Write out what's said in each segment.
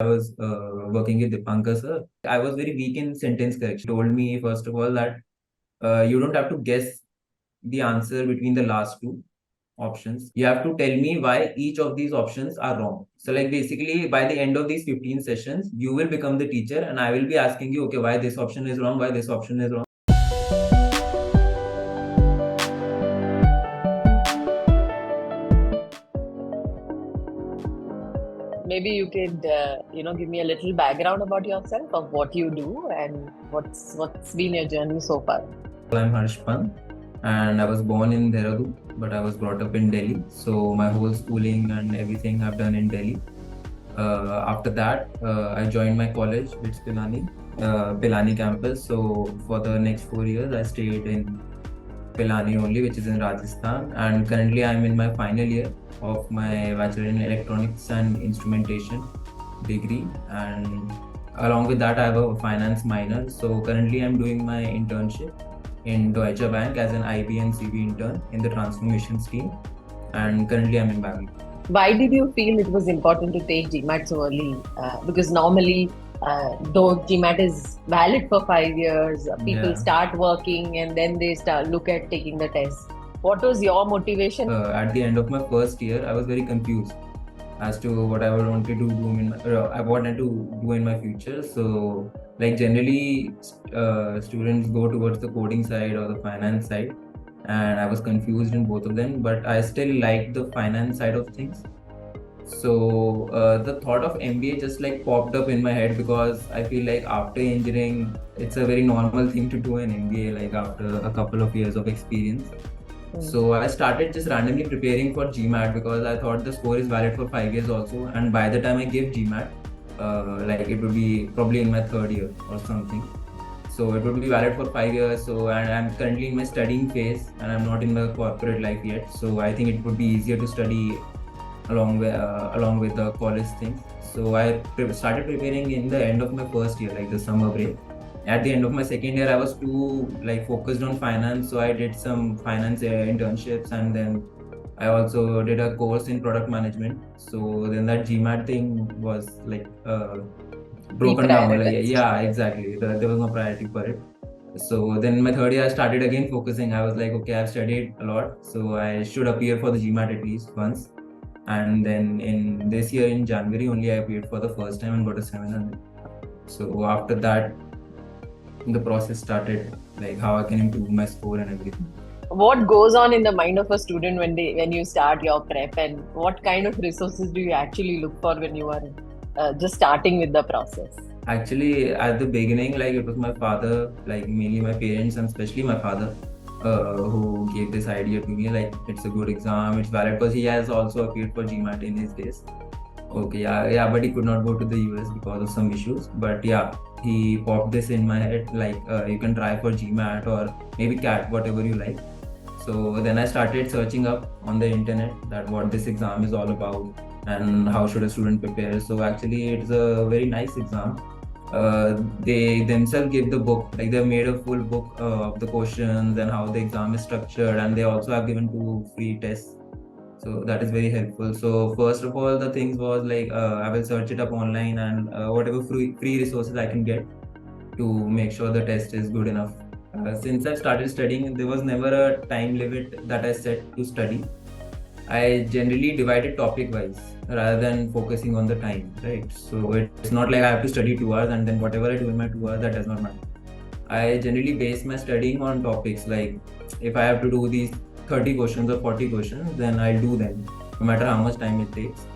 I was working with Dipankar sir. I was very weak in sentence correction. He told me first of all that you don't have to guess the answer between the last two options. You have to tell me why each of these options are wrong. So like basically by the end of these 15 sessions, you will become the teacher and I will be asking you, okay, why this option is wrong, why this option is wrong. Maybe you could, give me a little background about yourself, of what you do and what's been your journey so far. I'm Harsh Pant and I was born in Dehradun, but I was brought up in Delhi. So my whole schooling and everything I've done in Delhi. After that, I joined my college, it's Pilani campus. So for the next 4 years, I stayed in Pilani only, which is in Rajasthan. And currently, I'm in my final year of my Bachelor in Electronics and Instrumentation degree. And along with that, I have a finance minor. So currently, I'm doing my internship in Deutsche Bank as an IB and CB intern in the transformation team. And currently, I'm in Bangalore. Why did you feel it was important to take GMAT so early? Because normally, though GMAT is valid for 5 years, people start working and then they look at taking the test. What was your motivation? At the end of my first year, I was very confused as to what I wanted to do in my future. So, like generally, students go towards the coding side or the finance side, and I was confused in both of them. But I still liked the finance side of things. So the thought of MBA just like popped up in my head because I feel like after engineering, it's a very normal thing to do an MBA like after a couple of years of experience. So I started just randomly preparing for GMAT because I thought the score is valid for 5 years also. And by the time I gave GMAT, like it would be probably in my third year or something. So it would be valid for 5 years. So and I'm currently in my studying phase and I'm not in the corporate life yet. So I think it would be easier to study along with the college things. So I started preparing in the end of my first year, like the summer break. At the end of my second year, I was too like focused on finance, so I did some finance internships, and then I also did a course in product management. So then that GMAT thing was like broken down. Like, yeah, exactly. There was no priority for it. So then my third year, I started again focusing. I was like, okay, I've studied a lot, so I should appear for the GMAT at least once. And then in this year in January only I appeared for the first time and got a 700. So after that, the process started, like how I can improve my score and everything. What goes on in the mind of a student when you start your prep, and what kind of resources do you actually look for when you are just starting with the process? Actually, at the beginning, like it was my father, like mainly my parents and especially my father, who gave this idea to me. Like it's a good exam, it's valid because he has also appeared for GMAT in his days. Okay, yeah, but he could not go to the US because of some issues. But yeah, he popped this in my head, like you can try for GMAT or maybe CAT, whatever you like. So then I started searching up on the internet that what this exam is all about and how should a student prepare. So actually, it's a very nice exam. They themselves give the book, like they've made a full book of the questions and how the exam is structured, and they also have given 2 free tests. So that is very helpful. So first of all, the things was like I will search it up online and whatever free resources I can get to make sure the test is good enough. Since I started studying, there was never a time limit that I set to study. I generally divide it topic wise rather than focusing on the time, right? So it's not like I have to study 2 hours and then whatever I do in my 2 hours, that does not matter. I generally base my studying on topics like if I have to do these 30 questions or 40 questions, then I'll do them no matter how much time it takes.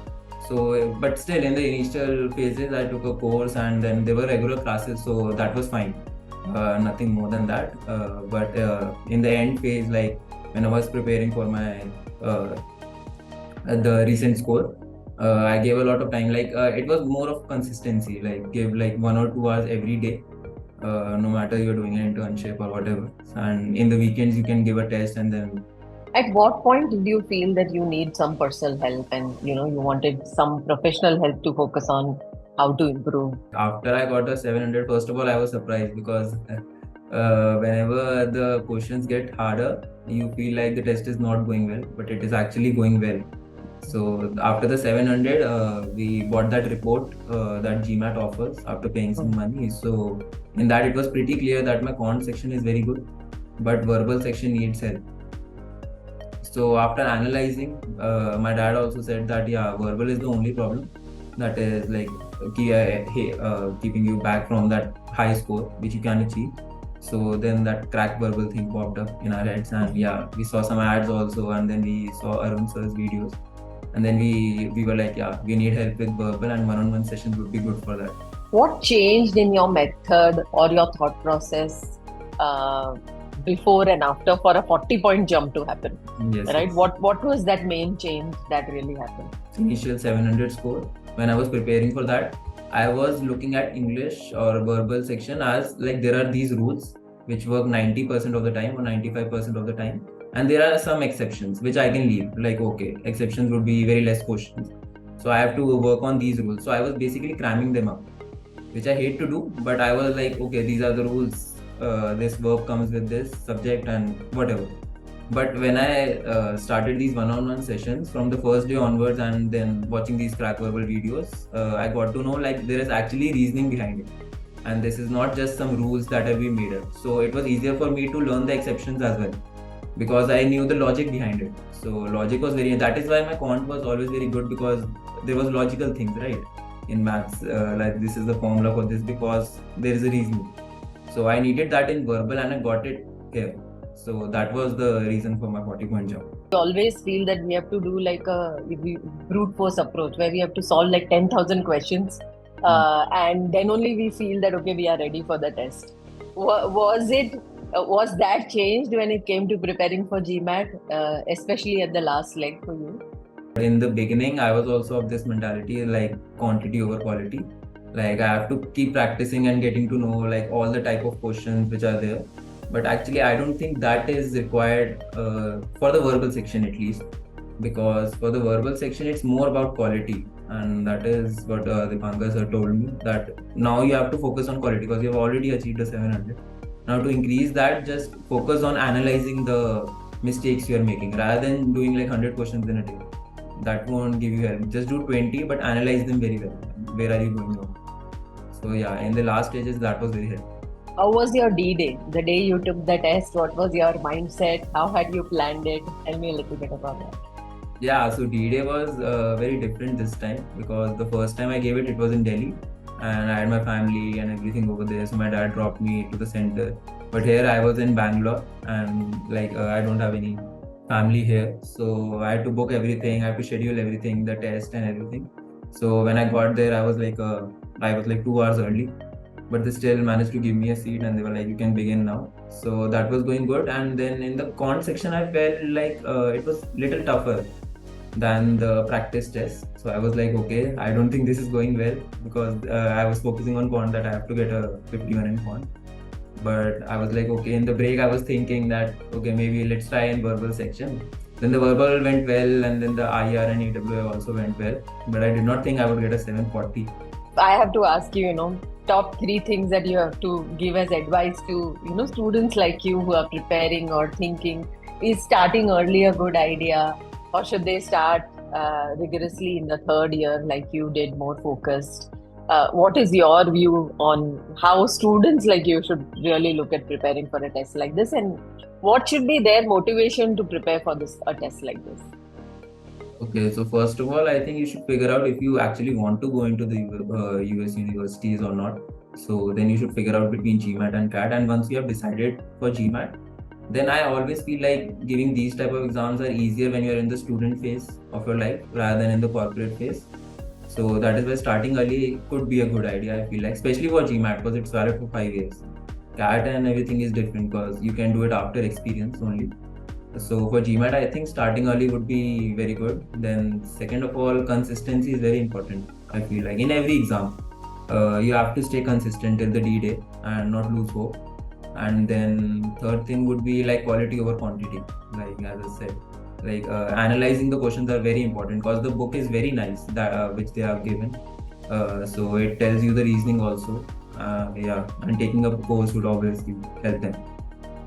So, but still in the initial phases, I took a course and then there were regular classes, so that was fine. Nothing more than that. But in the end phase, like when I was preparing for my the recent score, I gave a lot of time. Like it was more of consistency. Like give like 1 or 2 hours every day, no matter you're doing an internship or whatever. And in the weekends, you can give a test and then. At what point did you feel that you need some personal help and you wanted some professional help to focus on how to improve? After I got a 700, first of all, I was surprised because whenever the questions get harder, you feel like the test is not going well, but it is actually going well. So after the 700, we bought that report that GMAT offers after paying some money. So in that it was pretty clear that my quant section is very good, but verbal section needs help. So after analyzing, my dad also said that yeah, verbal is the only problem that is like keeping you back from that high score which you can achieve. So then that Crackverbal thing popped up in our heads, and yeah, we saw some ads also, and then we saw Arun sir's videos, and then we were like, yeah, we need help with verbal, and one-on-one sessions would be good for that. What changed in your method or your thought process uh, before and after for a 40-point jump to happen? Yes, Right? yes. What was that main change that really happened? Initial 700 score. When I was preparing for that, I was looking at English or verbal section as like there are these rules which work 90% of the time or 95% of the time, and there are some exceptions which I can leave. Like okay, exceptions would be very less questions, so I have to work on these rules. So I was basically cramming them up, which I hate to do, but I was like, okay, these are the rules. This verb comes with this subject and whatever. But when I started these one-on-one sessions from the first day onwards, and then watching these Crackverbal videos, I got to know like there is actually reasoning behind it, and this is not just some rules that have been made up. So it was easier for me to learn the exceptions as well because I knew the logic behind it. So logic was very. That is why my quant was always very good because there was logical things, right? In maths, like this is the formula for this because there is a reason. So I needed that in verbal, and I got it here. So that was the reason for my 40-point jump. We always feel that we have to do like a brute force approach where we have to solve like 10,000 questions and then only we feel that okay, we are ready for the test. Was that changed when it came to preparing for GMAT, especially at the last leg for you? In the beginning, I was also of this mentality like quantity over quality. Like I have to keep practicing and getting to know like all the type of questions which are there. But actually, I don't think that is required for the verbal section at least, because for the verbal section it's more about quality, and that is what the Pankaj sir told me, that now you have to focus on quality because you have already achieved the 700. Now to increase that, just focus on analyzing the mistakes you are making rather than doing like 100 questions in a day. That won't give you help. Just do 20 but analyze them very well. Where are you going wrong? So yeah, in the last stages that was very helpful. How was your D-Day? The day you took the test, what was your mindset? How had you planned it? Tell me a little bit about that. Yeah, so D-Day was very different this time because the first time I gave it, it was in Delhi, and I had my family and everything over there. So my dad dropped me to the center. But here I was in Bangalore, and like I don't have any family here. So I had to book everything, I had to schedule everything, the test and everything. So when I got there, I was like 2 hours early, but they still managed to give me a seat, and they were like, you can begin now. So that was going good. And then in the con section, I felt like it was little tougher than the practice test. So I was like, okay, I don't think this is going well because I was focusing on quant, that I have to get a 51 in quant. But I was like, okay, in the break, I was thinking that, okay, maybe let's try in verbal section. Then the verbal went well, and then the IR and EWA also went well. But I did not think I would get a 740. I have to ask you, top 3 things that you have to give as advice to, students like you who are preparing or thinking, is starting early a good idea, or should they start rigorously in the 3rd year like you did, more focused? What is your view on how students like you should really look at preparing for a test like this, and what should be their motivation to prepare for a test like this? Okay, so first of all, I think you should figure out if you actually want to go into the US universities or not. So then you should figure out between GMAT and CAT. And once you have decided for GMAT, then I always feel like giving these type of exams are easier when you're in the student phase of your life rather than in the corporate phase. So that is why starting early could be a good idea, I feel like, especially for GMAT because it's valid for 5 years. CAT and everything is different because you can do it after experience only. So for GMAT, I think starting early would be very good. Then second of all, consistency is very important. I feel like in every exam, you have to stay consistent till the D-Day and not lose hope. And then third thing would be like quality over quantity. Like as I said, like analyzing the questions are very important because the book is very nice that which they have given. So it tells you the reasoning also. Yeah, and taking up a course would obviously help them.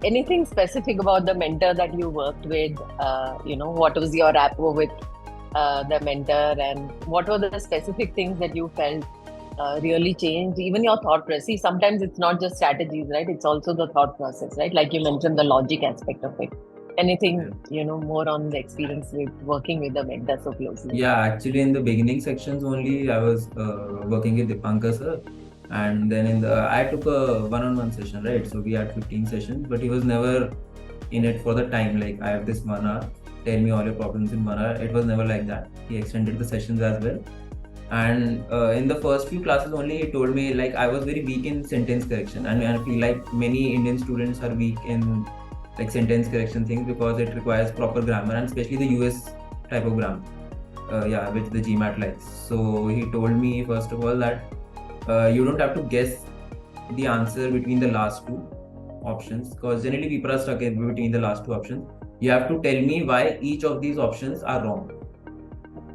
Anything specific about the mentor that you worked with? What was your rapport with the mentor, and what were the specific things that you felt really changed even your thought process? See, sometimes it's not just strategies, right? It's also the thought process, right? Like you mentioned, the logic aspect of it. Anything, more on the experience with working with the mentor so closely? Yeah, actually, in the beginning sections only, I was working with Dipankar sir, and then I took a one-on-one session, right? So we had 15 sessions, but he was never in it for the time. Like, I have this 1 hour, tell me all your problems in 1 hour. It was never like that. He extended the sessions as well. And in the first few classes only, he told me like I was very weak in sentence correction, and I feel like many Indian students are weak in like sentence correction things because it requires proper grammar, and especially the US type of grammar. Yeah, which the GMAT likes. So he told me first of all that you don't have to guess the answer between the last two options, because generally people are stuck in between the last two options. You have to tell me why each of these options are wrong.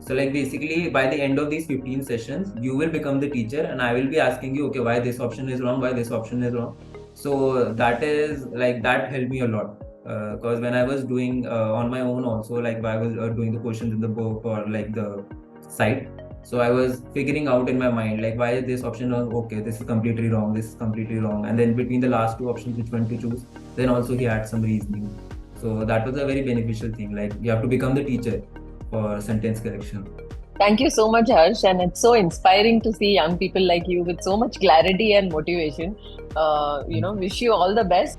So like basically by the end of these 15 sessions, you will become the teacher and I will be asking you, okay, why this option is wrong, why this option is wrong. So that is like, that helped me a lot. Because when I was doing on my own also, like I was doing the questions in the book or like the site. So I was figuring out in my mind, like why is this option wrong? Okay, this is completely wrong, this is completely wrong. And then between the last two options, which one to choose, then also he had some reasoning. So that was a very beneficial thing. Like you have to become the teacher for sentence correction. Thank you so much, Harsh. And it's so inspiring to see young people like you with so much clarity and motivation. Wish you all the best.